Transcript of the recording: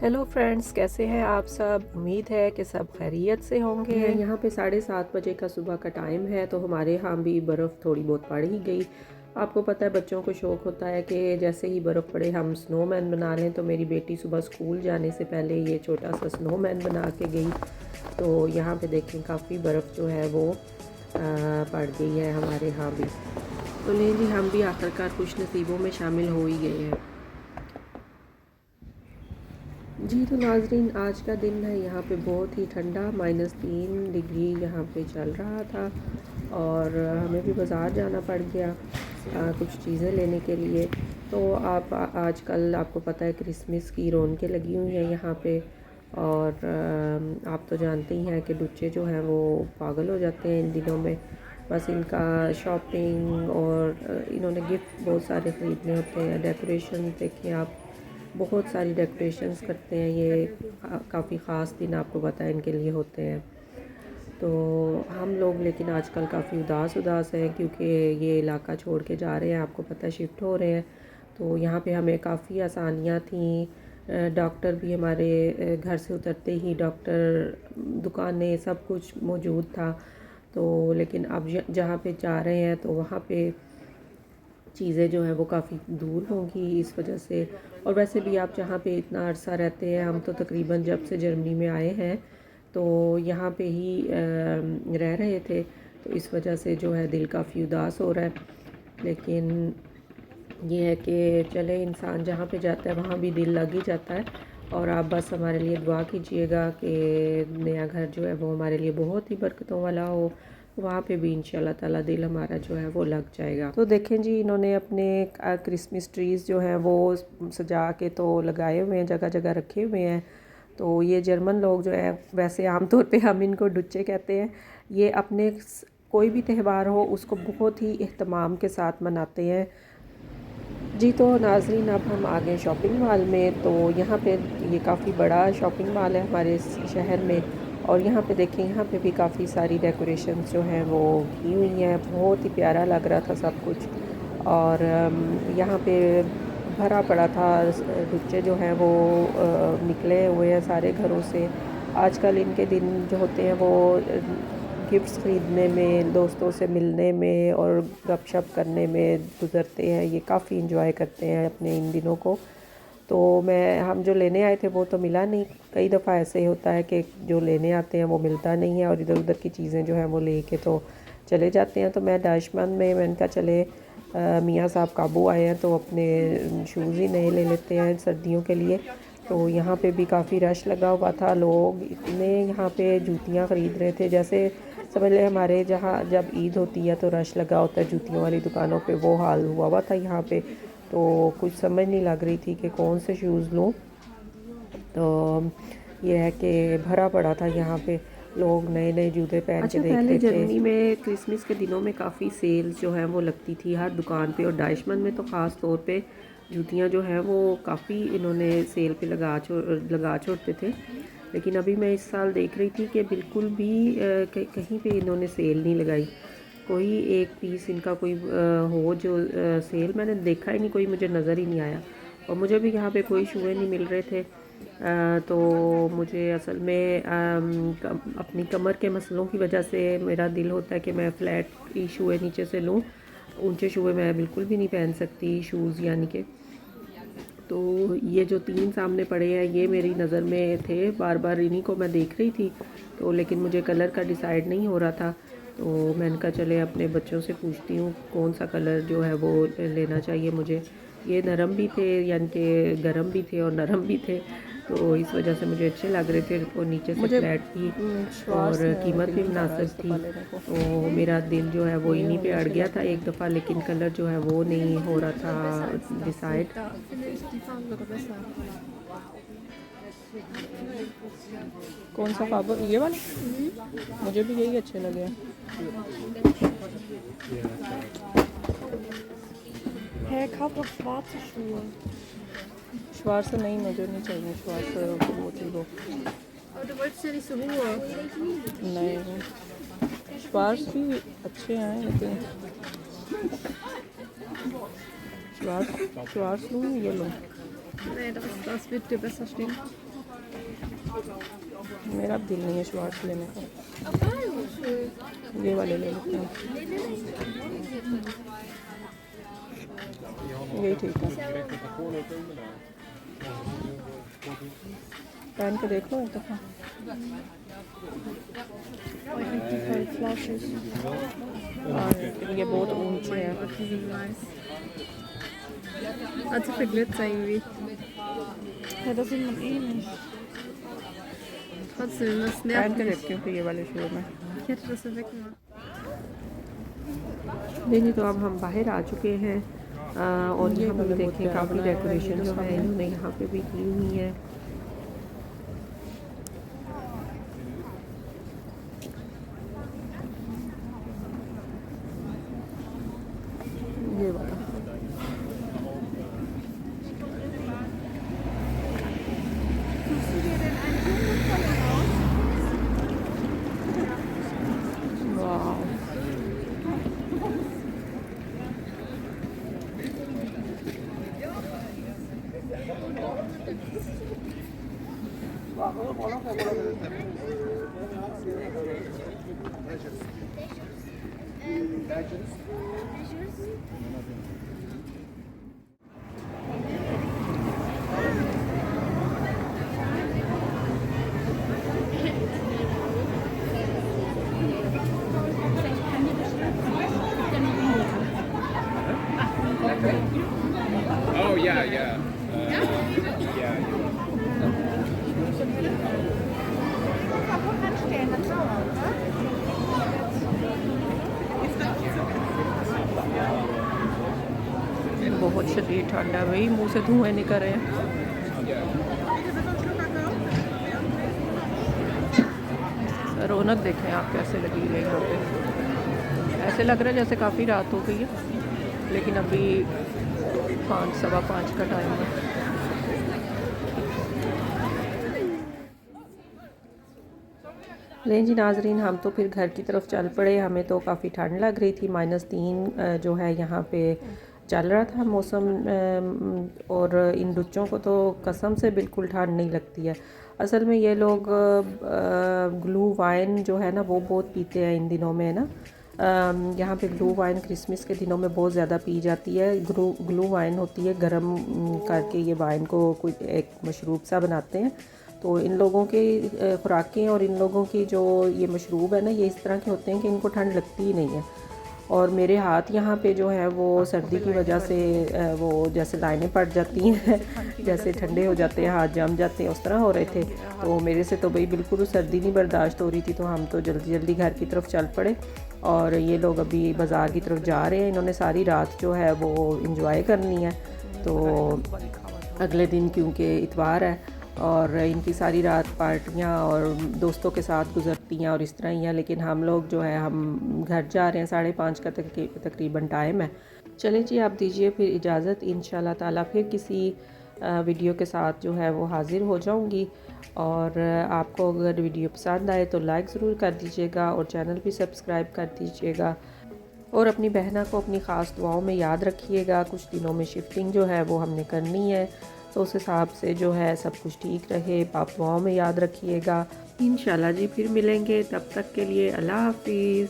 Hello friends, कैसे हैं आप सब। उम्मीद है कि सब खैरियत से होंगे। यहाँ पे 7:30 बजे का सुबह का टाइम है, तो हमारे यहाँ भी बर्फ़ थोड़ी बहुत पड़ ही गई। आपको पता है बच्चों को शौक़ होता है कि जैसे ही बर्फ़ पड़े हम स्नोमैन बना रहे हैं। तो मेरी बेटी सुबह स्कूल जाने से पहले ये छोटा सा स्नोमैन बना के गई। तो यहाँ पे देखें काफ़ी बर्फ़ जो है वो पड़ गई है हमारे यहाँ भी। तो लें जी, हम भी आखिरकार खुश नसीबों में शामिल हो ही गए हैं। जी तो नाज़रीन, आज का दिन है यहाँ पे बहुत ही ठंडा, -3 डिग्री यहाँ पे चल रहा था। और हमें भी बाज़ार जाना पड़ गया कुछ चीज़ें लेने के लिए। तो आप आजकल आपको पता है क्रिसमस की रौनकें लगी हुई हैं यहाँ पे। और आप तो जानते ही हैं कि बच्चे जो हैं वो पागल हो जाते हैं इन दिनों में। बस इनका शॉपिंग और इन्होंने गिफ्ट बहुत सारे ख़रीदने होते हैं। डेकोरेशन देखें आप, बहुत सारी डेकोरेशंस करते हैं। ये काफ़ी ख़ास दिन आपको पता है इनके लिए होते हैं। तो हम लोग लेकिन आजकल काफ़ी उदास हैं क्योंकि ये इलाका छोड़ के जा रहे हैं, आपको पता है शिफ्ट हो रहे हैं। तो यहाँ पे हमें काफ़ी आसानियाँ थी। डॉक्टर भी हमारे घर से उतरते ही डॉक्टर, दुकानें, सब कुछ मौजूद था। तो लेकिन अब जहाँ पे जा रहे हैं तो वहाँ पे चीज़ें जो हैं वो काफ़ी दूर होंगी इस वजह से। और वैसे भी आप जहाँ पे इतना अरसा रहते हैं, हम तो तकरीबन जब से जर्मनी में आए हैं तो यहाँ पे ही रह रहे थे। तो इस वजह से जो है दिल काफ़ी उदास हो रहा है। लेकिन ये है कि चले, इंसान जहाँ पे जाता है वहाँ भी दिल लग ही जाता है। और आप बस हमारे लिए दुआ कीजिएगा कि नया घर जो है वो हमारे लिए बहुत ही बरकतों वाला हो। वहाँ पे भी इंशाल्लाह ताला दिल हमारा जो है वो लग जाएगा। तो देखें जी, इन्होंने अपने क्रिसमस ट्रीज़ जो हैं वो सजा के तो लगाए हुए हैं, जगह जगह रखे हुए हैं। तो ये जर्मन लोग जो है, वैसे आमतौर पे हम इनको डुच्चे कहते हैं, ये अपने कोई भी त्यौहार हो उसको बहुत ही एहतमाम के साथ मनाते हैं। जी तो नाज़रीन, अब हम आ गए शॉपिंग मॉल में। तो यहाँ पे ये काफ़ी बड़ा शॉपिंग मॉल है हमारे शहर में। और यहाँ पे देखें, यहाँ पे भी काफ़ी सारी डेकोरेशंस जो हैं वो की हुई हैं। बहुत ही प्यारा लग रहा था सब कुछ। और यहाँ पे भरा पड़ा था। बच्चे जो हैं वो निकले हुए हैं सारे घरों से। आजकल इनके दिन जो होते हैं वो गिफ्ट्स ख़रीदने में, दोस्तों से मिलने में और गपशप करने में गुज़रते हैं। ये काफ़ी इंजॉय करते हैं अपने इन दिनों को। तो हम जो लेने आए थे वो तो मिला नहीं। कई दफ़ा ऐसे ही होता है कि जो लेने आते हैं वो मिलता नहीं है और इधर उधर की चीज़ें जो हैं वो लेके तो चले जाते हैं। तो मैं डैशमंड में मैंने कहा चले, मियाँ साहब काबू आए हैं तो अपने शूज़ ही नए ले लेते हैं सर्दियों के लिए। तो यहाँ पे भी काफ़ी रश लगा हुआ था। लोग इतने यहाँ पे जूतियाँ ख़रीद रहे थे, जैसे समझ लें हमारे जहाँ जब ईद होती है तो रश लगा होता है जूतियों वाली दुकानों पे, वो हाल हुआ था यहाँ पे। तो कुछ समझ नहीं लग रही थी कि कौन से शूज़ लूँ। तो ये है कि भरा पड़ा था यहाँ पे, लोग नए नए जूते पहन के देख रहे थे। जर्मनी में क्रिसमस के दिनों में काफ़ी सेल्स जो है वो लगती थी हर दुकान पे। और डैशमंड में तो ख़ास तौर पे जूतियाँ जो हैं वो काफ़ी इन्होंने सेल पे लगा छोड़ते थे। लेकिन अभी मैं इस साल देख रही थी कि बिल्कुल भी कहीं पे इन्होंने सेल नहीं लगाई। कोई एक पीस इनका कोई हो जो सेल मैंने देखा ही नहीं, कोई मुझे नज़र ही नहीं आया। और मुझे भी यहाँ पे कोई शूज़ नहीं मिल रहे थे। तो मुझे असल में अपनी कमर के मसलों की वजह से मेरा दिल होता है कि मैं फ्लैट ही शूज़ नीचे से लूँ। ऊंचे शूज़ मैं बिल्कुल भी नहीं पहन सकती, शूज़ यानी कि। तो ये जो 3 सामने पड़े हैं ये मेरी नज़र में थे, बार बार इन्हीं को मैं देख रही थी। तो लेकिन मुझे कलर का डिसाइड नहीं हो रहा था। तो मैंने कहा चले अपने बच्चों से पूछती हूँ कौन सा कलर जो है वो लेना चाहिए मुझे। ये नरम भी थे, यानी कि गर्म भी थे और नरम भी थे। तो इस वजह से मुझे अच्छे लग रहे थे। और नीचे से फ्लैट थी और कीमत भी मुनासिब थी। तो मेरा दिल जो है वो इन्हीं पे अड़ गया था एक दफ़ा, लेकिन कलर जो है वो नहीं हो रहा था डिसाइड। कौन सा फाबर, ये वाला? मुझे भी यही अच्छे लगे। Hey, kauf doch schwarze Schuhe. श्वार्स नहीं, मुझे नहीं चाहिए श्वार्स, वो थी वो। Aber du wolltest ja nicht so hohe. नहीं, श्वार्स भी अच्छे हैं लेकिन श्वार्स लूँ, ये लूँ। Nee, das wird dir besser stehen. मेरा अब दिल नहीं है श्वार्ट्स लेने का, ये वाले ले लेते हैं, यही ठीक है। पहन के देख लो एक दफ़ा। ये बहुत ऊंचे हैं। Also für Glitzer irgendwie. Ja, das sieht man eh nicht. Trotzdem, das पहन nervt के mich. देखती हूँ फिर ये वाले शूज में। Ich hätte das so weggemacht. देखिए तो अब हम बाहर आ चुके हैं और ये यहाँ पे वाला बहुत देखें प्यारा काफ़ी बनाया हुआ है, डेकोरेशन ये जो तो है सामने। इन्होंने यहाँ पे भी की हुई है। ये वाला वाह, Oh yeah, yeah. Yeah. बहुत शदीद ठंड है भाई, मुंह से धुएं निकल रहे हैं। रौनक देखें आप कैसे लगी है यहाँ पे। ऐसे लग रहा है जैसे काफ़ी रात हो गई है, लेकिन अभी 5 सवा 5 का टाइम है। लें जी नाजरीन, हम तो फिर घर की तरफ चल पड़े। हमें तो काफ़ी ठंड लग रही थी, -3 जो है यहाँ पे चल रहा था मौसम, और इन बच्चों को तो कसम से बिल्कुल ठंड नहीं लगती है। असल में ये लोग ग्लू वाइन जो है ना वो बहुत पीते हैं इन दिनों में, है ना। यहाँ पे ग्लू वाइन क्रिसमस के दिनों में बहुत ज़्यादा पी जाती है। ग्लू वाइन होती है, गरम करके ये वाइन को कोई एक मशरूब सा बनाते हैं। तो इन लोगों की खुराकें और इन लोगों की जो ये मशरूब है ना, ये इस तरह के होते हैं कि इनको ठंड लगती ही नहीं है। और मेरे हाथ यहाँ पे जो है वो सर्दी की वजह से वो जैसे लाइनें पड़ जाती हैं, जैसे ठंडे हो जाते हैं, हाथ जम जाते हैं, उस तरह हो रहे थे। तो मेरे से तो भाई बिल्कुल सर्दी नहीं बर्दाश्त हो रही थी। तो हम तो जल्दी जल्दी घर की तरफ चल पड़े और ये लोग अभी बाज़ार की तरफ जा रहे हैं। इन्होंने सारी रात जो है वो इंजॉय करनी है। तो अगले दिन क्योंकि इतवार है और इनकी सारी रात पार्टियां और दोस्तों के साथ गुजरती हैं और इस तरह ही है। लेकिन हम लोग जो है हम घर जा रहे हैं, 5:30 का तकरीबन टाइम है। चलें जी, आप दीजिए फिर इजाज़त। इंशाल्लाह ताला फिर किसी वीडियो के साथ जो है वो हाज़िर हो जाऊंगी। और आपको अगर वीडियो पसंद आए तो लाइक ज़रूर कर दीजिएगा और चैनल भी सब्सक्राइब कर दीजिएगा। और अपनी बहना को अपनी ख़ास दुआओं में याद रखिएगा। कुछ दिनों में शिफ्टिंग जो है वो हमने करनी है, तो उस हिसाब से जो है सब कुछ ठीक रहे। आप दुआओं में याद रखिएगा। इंशाल्लाह जी फिर मिलेंगे, तब तक के लिए अल्लाह हाफिज़।